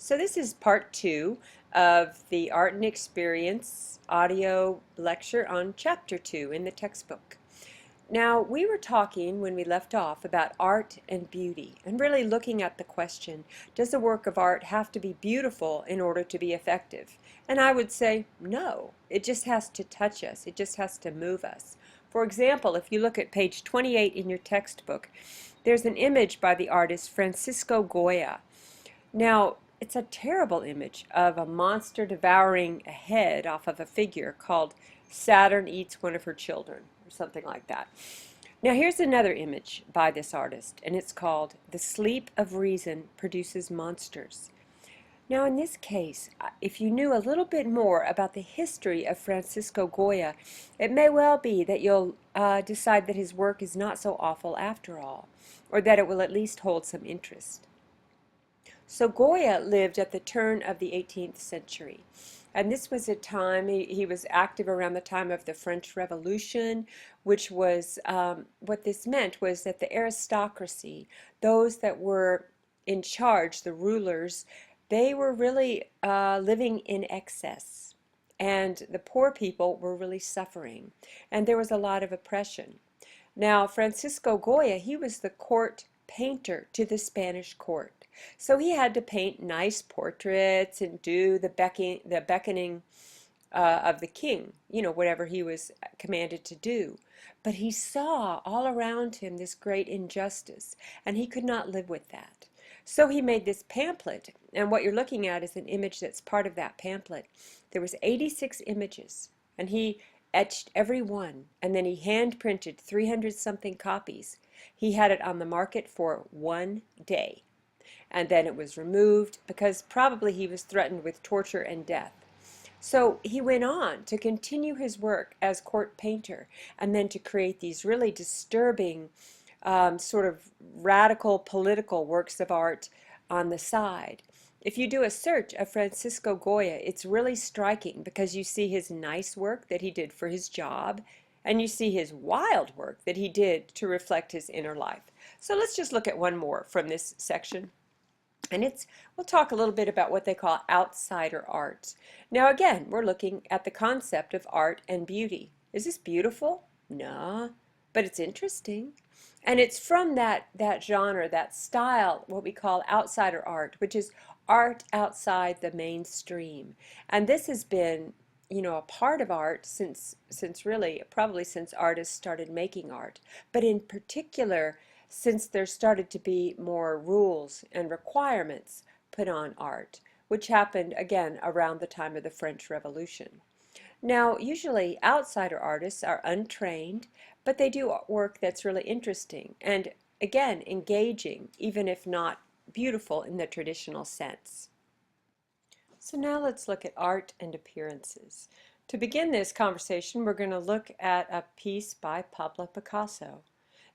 So this is part 2 of the Art and Experience audio lecture on chapter 2 in the textbook. Now, we were talking when we left off about art and beauty and really looking at the question, does a work of art have to be beautiful in order to be effective? And I would say, no, it just has to touch us. It just has to move us. For example, if you look at page 28 in your textbook, there's an image by the artist Francisco Goya. Now, it's a terrible image of a monster devouring a head off of a figure called Saturn Eats One of Her Children, or something like that. Now, here's another image by this artist, and it's called The Sleep of Reason Produces Monsters. Now, in this case, if you knew a little bit more about the history of Francisco Goya, it may well be that you'll decide that his work is not so awful after all, or that it will at least hold some interest. So Goya lived at the turn of the 18th century. And this was a time, he was active around the time of the French Revolution, which was, what this meant was that the aristocracy, those that were in charge, the rulers, they were really living in excess. And the poor people were really suffering. And there was a lot of oppression. Now, Francisco Goya, he was the court painter to the Spanish court. So he had to paint nice portraits and do the beckoning of the king, whatever he was commanded to do. But he saw all around him this great injustice, and he could not live with that. So he made this pamphlet, and what you're looking at is an image that's part of that pamphlet. There was 86 images, and he etched every one, and then he hand printed 300 something copies. He had it on the market for 1 day. And then it was removed because probably he was threatened with torture and death. So he went on to continue his work as court painter and then to create these really disturbing sort of radical political works of art on the side. If you do a search of Francisco Goya, it's really striking because you see his nice work that he did for his job and you see his wild work that he did to reflect his inner life. So let's just look at one more from this section. And we'll talk a little bit about what they call outsider art. Now again, we're looking at the concept of art and beauty. Is this beautiful? No, but it's interesting. And it's from that genre, that style, what we call outsider art, which is art outside the mainstream. And this has been, a part of art since really, probably since artists started making art. But in particular, since there started to be more rules and requirements put on art, which happened again around the time of the French Revolution. Now, usually outsider artists are untrained, but they do work that's really interesting and again engaging, even if not beautiful in the traditional sense. So now let's look at art and appearances. To begin this conversation, we're going to look at a piece by Pablo Picasso.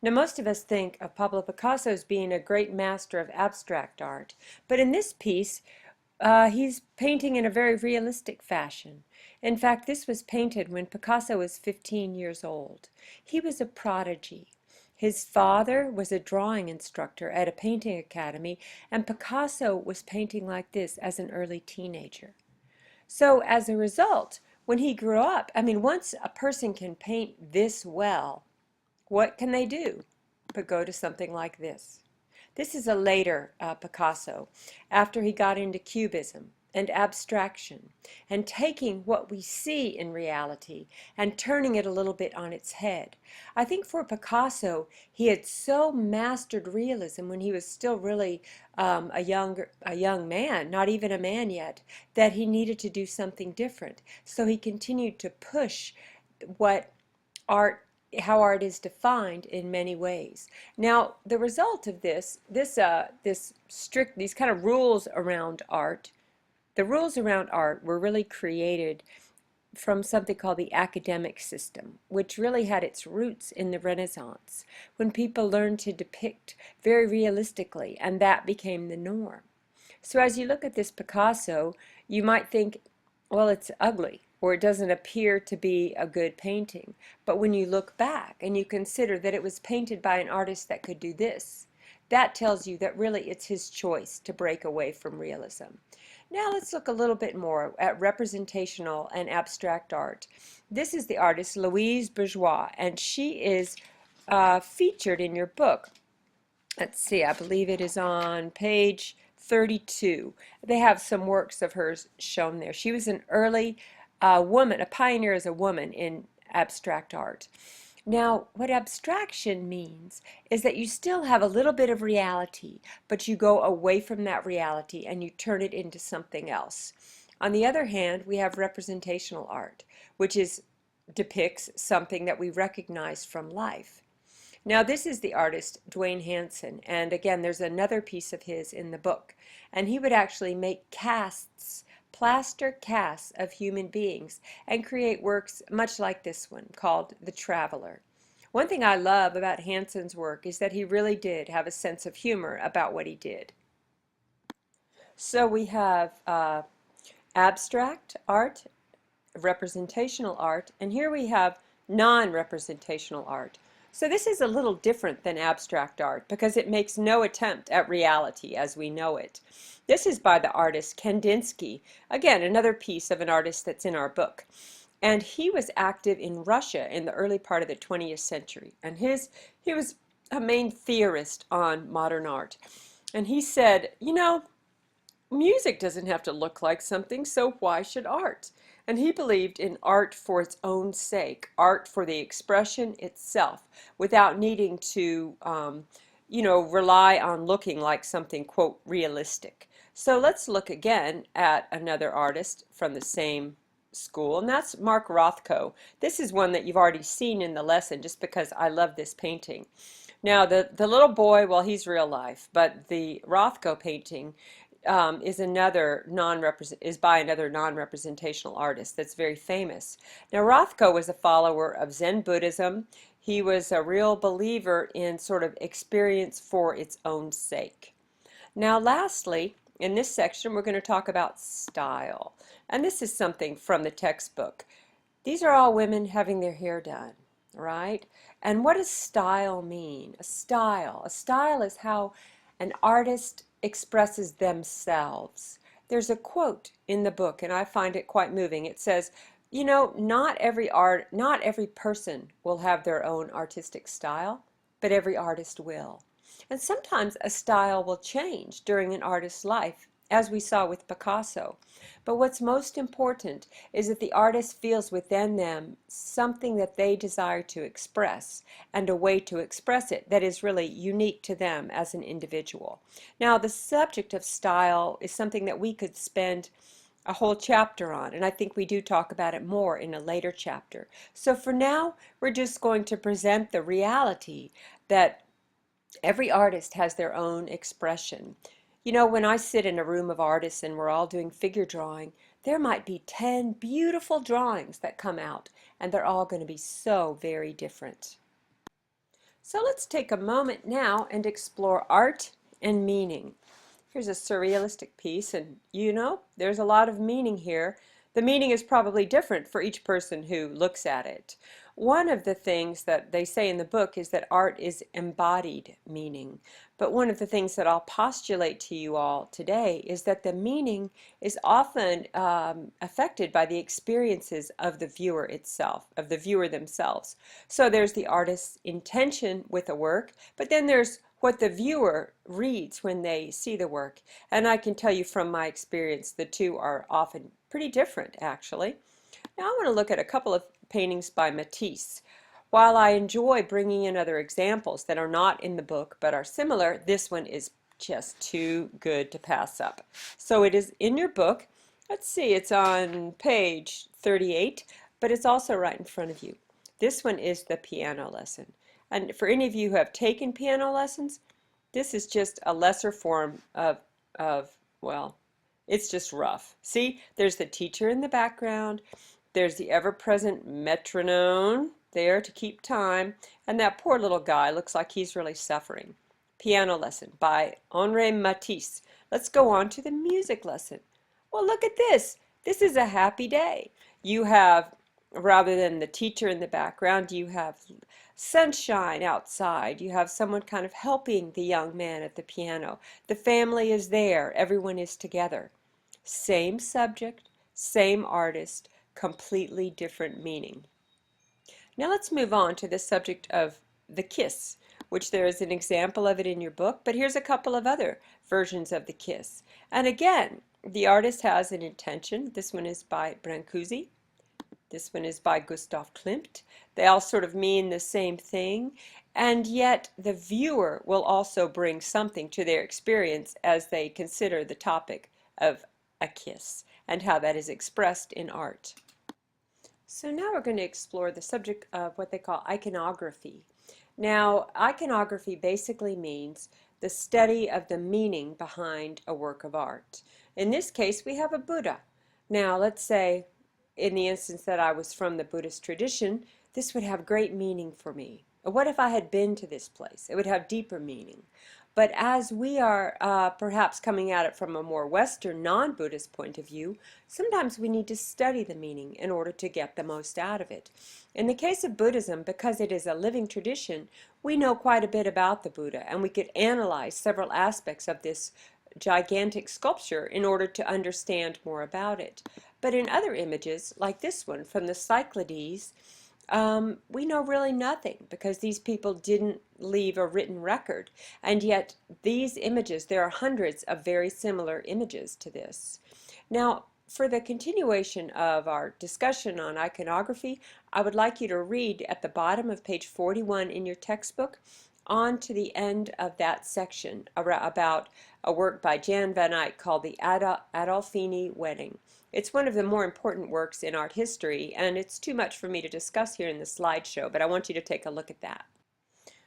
Now, most of us think of Pablo Picasso as being a great master of abstract art, but in this piece, he's painting in a very realistic fashion. In fact, this was painted when Picasso was 15 years old. He was a prodigy. His father was a drawing instructor at a painting academy, and Picasso was painting like this as an early teenager. So as a result, when he grew up, once a person can paint this well, what can they do but go to something like this? This is a later Picasso, after he got into Cubism and abstraction, and taking what we see in reality and turning it a little bit on its head. I think for Picasso, he had so mastered realism when he was still really a young man, not even a man yet, that he needed to do something different. So he continued to push how art is defined in many ways. Now, the result of these kind of rules around art, the rules around art were really created from something called the academic system, which really had its roots in the Renaissance, when people learned to depict very realistically, and that became the norm. So as you look at this Picasso, you might think, well, it's ugly, or it doesn't appear to be a good painting. But when you look back and you consider that it was painted by an artist that could do this, that tells you that really it's his choice to break away from realism. Now let's look a little bit more at representational and abstract art. This is the artist Louise Bourgeois, and she is featured in your book. Let's see, I believe it is on page 32. They have some works of hers shown there. She was an early woman, a pioneer as a woman in abstract art. Now, what abstraction means is that you still have a little bit of reality, but you go away from that reality and you turn it into something else. On the other hand, we have representational art, which depicts something that we recognize from life. Now, this is the artist Dwayne Hanson, and again, there's another piece of his in the book, and he would actually make casts, plaster casts of human beings and create works much like this one called The Traveler. One thing I love about Hanson's work is that he really did have a sense of humor about what he did. So we have abstract art, representational art, and here we have non-representational art. So this is a little different than abstract art because it makes no attempt at reality as we know it. This is by the artist Kandinsky, again another piece of an artist that's in our book. And he was active in Russia in the early part of the 20th century. And he was a main theorist on modern art. And he said, you know, music doesn't have to look like something, so why should art? And he believed in art for its own sake, art for the expression itself, without needing to, rely on looking like something, quote, realistic. So let's look again at another artist from the same school, and that's Mark Rothko. This is one that you've already seen in the lesson just because I love this painting. Now, the little boy, well, he's real life, but the Rothko painting is by another non-representational artist that's very famous. Now, Rothko was a follower of Zen Buddhism. He was a real believer in sort of experience for its own sake. Now, lastly, in this section, we're going to talk about style. And this is something from the textbook. These are all women having their hair done, right? And what does style mean? A style is how an artist expresses themselves. There's a quote in the book, and I find it quite moving. It says, you know, not every person will have their own artistic style, but every artist will. And sometimes a style will change during an artist's life, as we saw with Picasso. But what's most important is that the artist feels within them something that they desire to express and a way to express it that is really unique to them as an individual. Now, the subject of style is something that we could spend a whole chapter on, and I think we do talk about it more in a later chapter. So for now, we're just going to present the reality that every artist has their own expression. You know, when I sit in a room of artists and we're all doing figure drawing, there might be 10 beautiful drawings that come out, and they're all going to be so very different. So let's take a moment now and explore art and meaning. Here's a surrealistic piece, and you know, there's a lot of meaning here. The meaning is probably different for each person who looks at it. One of the things that they say in the book is that art is embodied meaning. But one of the things that I'll postulate to you all today is that the meaning is often affected by the experiences of the viewer itself, of the viewer themselves. So there's the artist's intention with a work, but then there's what the viewer reads when they see the work. And I can tell you from my experience, the two are often pretty different, actually. Now I want to look at a couple of paintings by Matisse. While I enjoy bringing in other examples that are not in the book but are similar, this one is just too good to pass up. So it is in your book. Let's see, it's on page 38, but it's also right in front of you. This one is the piano lesson. And for any of you who have taken piano lessons, this is just a lesser form of well, it's just rough. See, there's the teacher in the background. There's the ever-present metronome there to keep time, and that poor little guy looks like he's really suffering. Piano lesson by Henri Matisse. Let's go on to the music lesson. Well, look at this. This is a happy day. You have rather than the teacher in the background, you have sunshine outside. You have someone kind of helping the young man at the piano. The family is there. Everyone is together. Same subject, same artist, completely different meaning. Now let's move on to the subject of the kiss, which there is an example of it in your book, but here's a couple of other versions of the kiss. And again, the artist has an intention. This one is by Brancusi. This one is by Gustav Klimt. They all sort of mean the same thing, and yet the viewer will also bring something to their experience as they consider the topic of a kiss and how that is expressed in art. So now we're going to explore the subject of what they call iconography. Now, iconography basically means the study of the meaning behind a work of art. In this case, we have a Buddha. Now, let's say, in the instance that I was from the Buddhist tradition, this would have great meaning for me. What if I had been to this place? It would have deeper meaning. But as we are perhaps coming at it from a more Western, non-Buddhist point of view, sometimes we need to study the meaning in order to get the most out of it. In the case of Buddhism, because it is a living tradition, we know quite a bit about the Buddha, and we could analyze several aspects of this gigantic sculpture in order to understand more about it. But in other images, like this one from the Cyclades, we know really nothing because these people didn't leave a written record. And yet these images, there are hundreds of very similar images to this. Now, for the continuation of our discussion on iconography, I would like you to read at the bottom of page 41 in your textbook on to the end of that section about a work by Jan van Eyck called the Adolfini Wedding. It's one of the more important works in art history, and it's too much for me to discuss here in the slideshow, but I want you to take a look at that.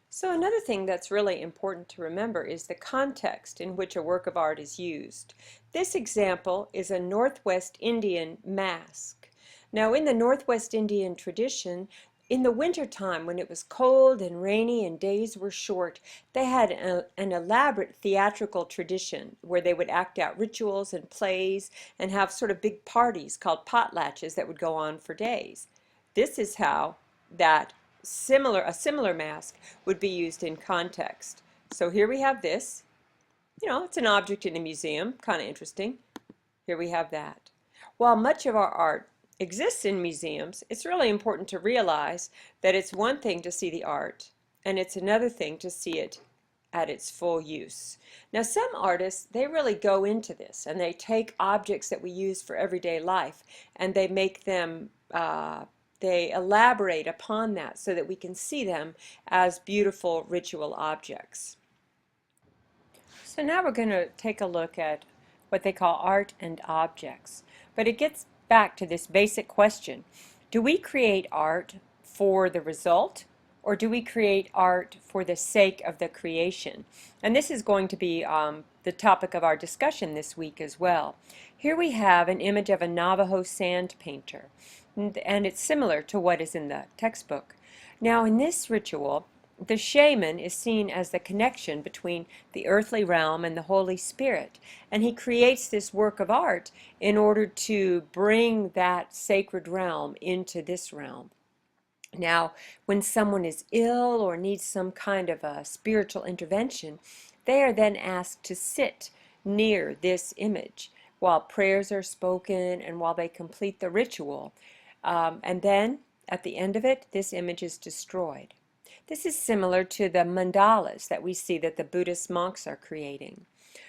So another thing that's really important to remember is the context in which a work of art is used. This example is a Northwest Indian mask. Now, in the Northwest Indian tradition, in the wintertime, when it was cold and rainy and days were short, they had an elaborate theatrical tradition where they would act out rituals and plays and have sort of big parties called potlatches that would go on for days. This is how a similar mask would be used in context. So here we have this. You know, it's an object in a museum, kind of interesting. Here we have that. While much of our art exists in museums, it's really important to realize that it's one thing to see the art, and it's another thing to see it at its full use. Now, some artists, they really go into this, and they take objects that we use for everyday life, and they make them, they elaborate upon that so that we can see them as beautiful ritual objects. So now we're going to take a look at what they call art and objects, but it gets back to this basic question. Do we create art for the result, or do we create art for the sake of the creation? And this is going to be the topic of our discussion this week as well. Here we have an image of a Navajo sand painter, and it's similar to what is in the textbook. Now, in this ritual, the shaman is seen as the connection between the earthly realm and the Holy Spirit, and he creates this work of art in order to bring that sacred realm into this realm. Now, when someone is ill or needs some kind of a spiritual intervention, they are then asked to sit near this image while prayers are spoken and while they complete the ritual. And then, at the end of it, this image is destroyed. This is similar to the mandalas that we see that the Buddhist monks are creating.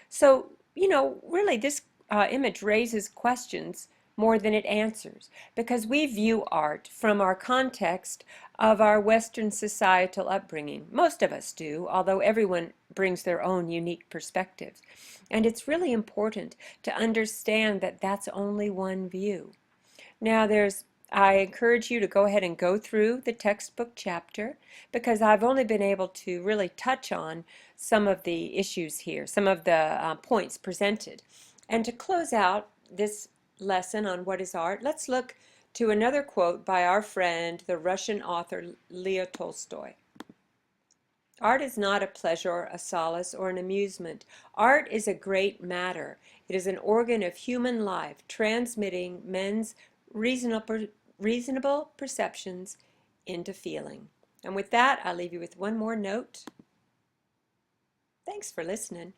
So, you know, really this image raises questions more than it answers, because we view art from our context of our Western societal upbringing. Most of us do, although everyone brings their own unique perspectives. And it's really important to understand that that's only one view. Now, I encourage you to go ahead and go through the textbook chapter, because I've only been able to really touch on some of the issues here, some of the points presented. And to close out this lesson on what is art, let's look to another quote by our friend, the Russian author Leo Tolstoy. Art is not a pleasure, a solace, or an amusement. Art is a great matter. It is an organ of human life, transmitting men's reasonable reasonable perceptions into feeling. And with that, I'll leave you with one more note. Thanks for listening.